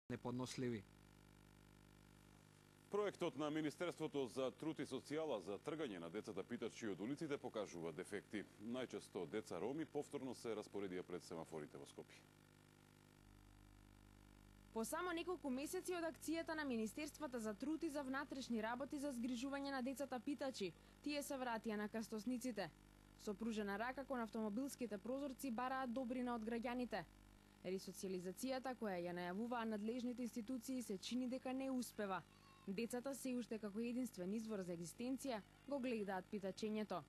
неподносливи. Проектот на Министерството за труд и социјала за тргање на децата питачи од улиците покажува дефекти. Најчесто деца роми повторно се распоредија пред семафорите во Скопје. По само неколку месеци од акцијата на Министерствата за труд и за внатрешни работи за згрижување на децата питачи, тие се вратија на крстосниците. Со пружена рака кон автомобилските прозорци бараат добрина од граѓаните. Ресоциализацијата која ја најавуваа надлежните институции се чини дека не успева. Децата се уште како единствен извор за екзистенција го гледаат питачењето.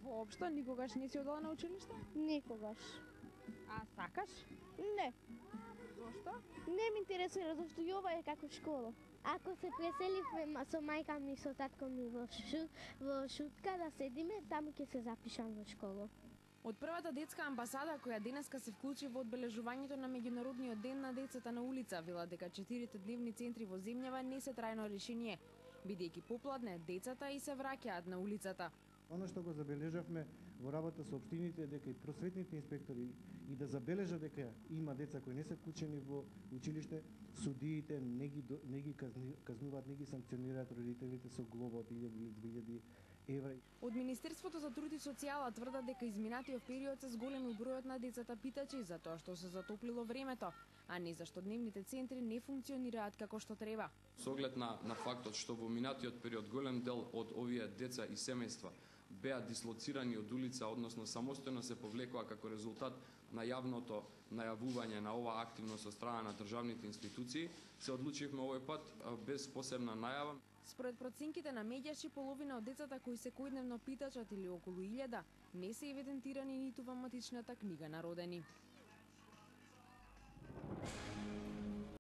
Воопшто никогаш не си одела на училиште? Никогаш. А сакаш? Не. Зошто? Не ми интересира, зашто и ова е како школа. Ако се преселивме со мајка ми и со татко ми во Шутка да седиме, таму ќе се запишам во школа. Од првата детска амбасада која денеска се вклучи во одбележувањето на меѓународниот ден на децата на улица, вела дека 4 дневни центри во земјава не се трајно решение, бидејќи попладне децата и се враќаат на улицата. Оно што го забележавме во работа со општините дека и просветните инспектори и да забележат дека има деца кои не се вклучени во училиште, судиите не ги казнуваат, не ги санкционираат родителите со глоба од 1000-2000 евра. Од Министерството за труд и социјала тврдат дека изминатиот период се зголеми бројот на децата питачи затоа што се затоплило времето, а не зашто дневните центри не функционираат како што треба. Со оглед на фактот што во минатиот период голем дел од овие деца и семејства беа дислоцирани од улица, односно самостојно се повлекоа како резултат на јавното најавување на ова активност од страна на државните институции, се одлучивме овој пат без посебна најава. Според проценките на медијаши, половина од децата кои секојдневно питачат или околу 1000 не се евидентирани ниту во матичната книга на родени.